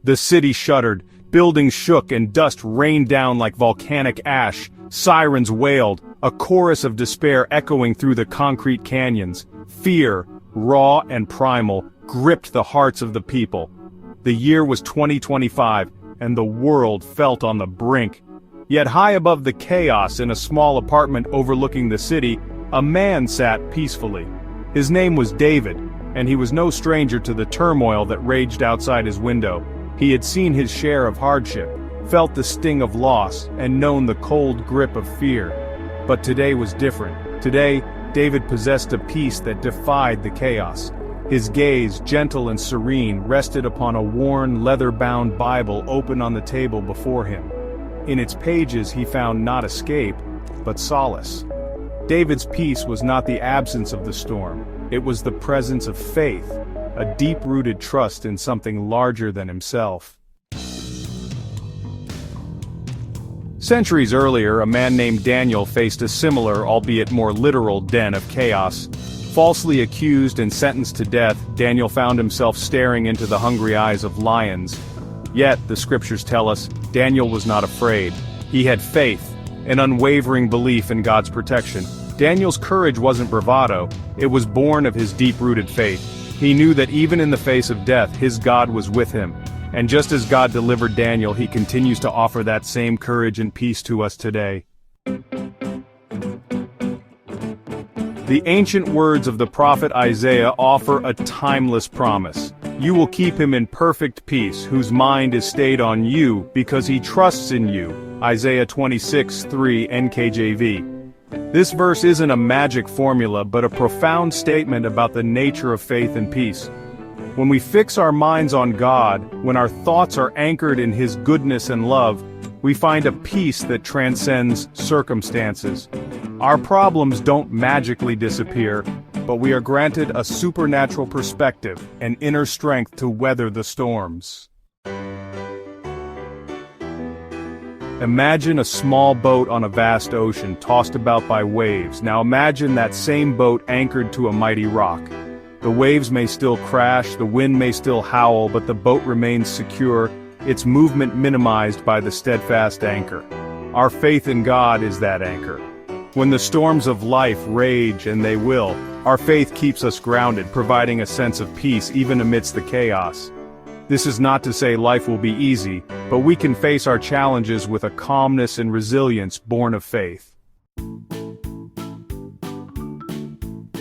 The city shuddered, buildings shook and dust rained down like volcanic ash, sirens wailed, a chorus of despair echoing through the concrete canyons. Fear, raw and primal, gripped the hearts of the people. The year was 2025, and the world felt on the brink. Yet high above the chaos in a small apartment overlooking the city, a man sat peacefully. His name was David, and he was no stranger to the turmoil that raged outside his window. He had seen his share of hardship, felt the sting of loss, and known the cold grip of fear. But today was different. Today, David possessed a peace that defied the chaos. His gaze, gentle and serene, rested upon a worn, leather-bound Bible open on the table before him. In its pages he found not escape, but solace. David's peace was not the absence of the storm, it was the presence of faith, a deep-rooted trust in something larger than himself. Centuries earlier, a man named Daniel faced a similar, albeit more literal, den of chaos. Falsely accused and sentenced to death, Daniel found himself staring into the hungry eyes of lions. Yet, the scriptures tell us, Daniel was not afraid. He had faith, an unwavering belief in God's protection. Daniel's courage wasn't bravado, it was born of his deep-rooted faith. He knew that even in the face of death, his God was with him. And just as God delivered Daniel, he continues to offer that same courage and peace to us today. The ancient words of the prophet Isaiah offer a timeless promise. You will keep him in perfect peace, whose mind is stayed on you, because he trusts in you. Isaiah 26:3 NKJV. This verse isn't a magic formula, but a profound statement about the nature of faith and peace. When we fix our minds on God, when our thoughts are anchored in His goodness and love, we find a peace that transcends circumstances. Our problems don't magically disappear, but we are granted a supernatural perspective and inner strength to weather the storms. Imagine a small boat on a vast ocean, tossed about by waves. Now imagine that same boat anchored to a mighty rock. The waves may still crash, the wind may still howl, but the boat remains secure, its movement minimized by the steadfast anchor. Our faith in God is that anchor. When the storms of life rage, and they will, our faith keeps us grounded, providing a sense of peace even amidst the chaos. This is not to say life will be easy, but we can face our challenges with a calmness and resilience born of faith.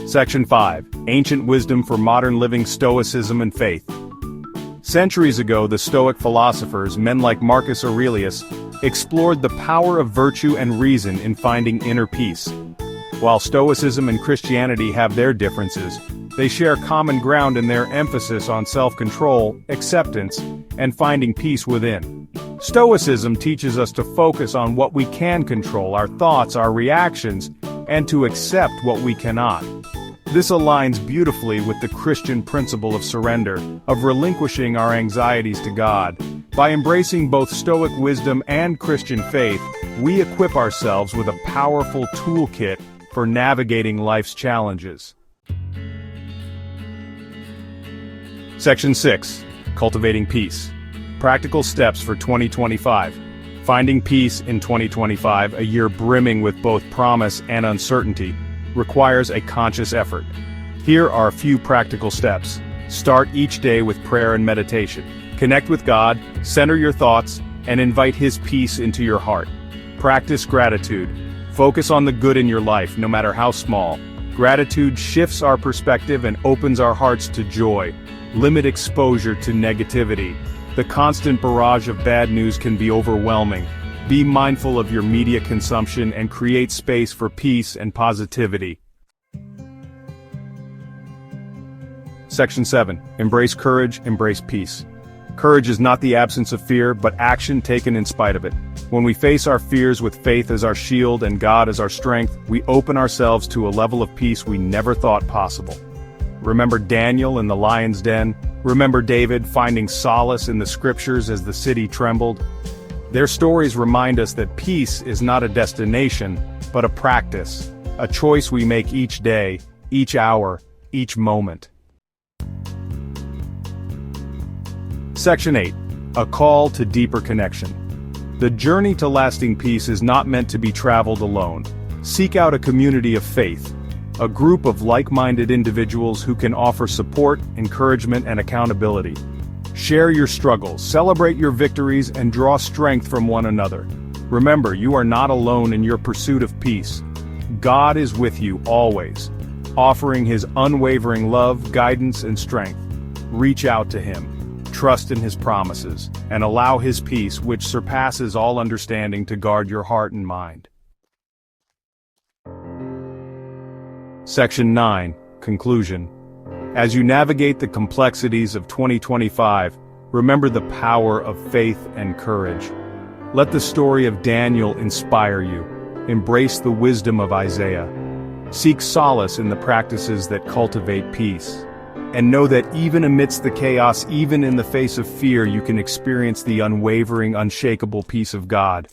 Section 5. Ancient Wisdom for Modern Living, Stoicism and Faith. Centuries ago, the Stoic philosophers, men like Marcus Aurelius, explored the power of virtue and reason in finding inner peace. While Stoicism and Christianity have their differences, they share common ground in their emphasis on self-control, acceptance, and finding peace within. Stoicism teaches us to focus on what we can control, our thoughts, our reactions, and to accept what we cannot. This aligns beautifully with the Christian principle of surrender, of relinquishing our anxieties to God. By embracing both Stoic wisdom and Christian faith, we equip ourselves with a powerful toolkit for navigating life's challenges. Section 6. Cultivating Peace. Practical steps for 2025. Finding peace in 2025, a year brimming with both promise and uncertainty, requires a conscious effort. Here are a few practical steps. Start each day with prayer and meditation. Connect with God, center your thoughts, and invite His peace into your heart. Practice gratitude. Focus on the good in your life, no matter how small. Gratitude shifts our perspective and opens our hearts to joy. Limit exposure to negativity. The constant barrage of bad news can be overwhelming. Be mindful of your media consumption and create space for peace and positivity. Section 7. Embrace courage, embrace peace. Courage is not the absence of fear, but action taken in spite of it. When we face our fears with faith as our shield and God as our strength, we open ourselves to a level of peace we never thought possible. Remember Daniel in the lion's den? Remember David finding solace in the scriptures as the city trembled? Their stories remind us that peace is not a destination, but a practice, a choice we make each day, each hour, each moment. Section 8. A call to deeper connection. The journey to lasting peace is not meant to be traveled alone. Seek out a community of faith, a group of like-minded individuals who can offer support, encouragement, and accountability. Share your struggles, celebrate your victories, and draw strength from one another. Remember, you are not alone in your pursuit of peace. God is with you always, offering His unwavering love, guidance, and strength. Reach out to Him, trust in His promises, and allow His peace, which surpasses all understanding, to guard your heart and mind. Section 9. Conclusion. As you navigate the complexities of 2025, remember the power of faith and courage. Let the story of Daniel inspire you. Embrace the wisdom of Isaiah. Seek solace in the practices that cultivate peace. And know that even amidst the chaos, even in the face of fear, you can experience the unwavering, unshakable peace of God.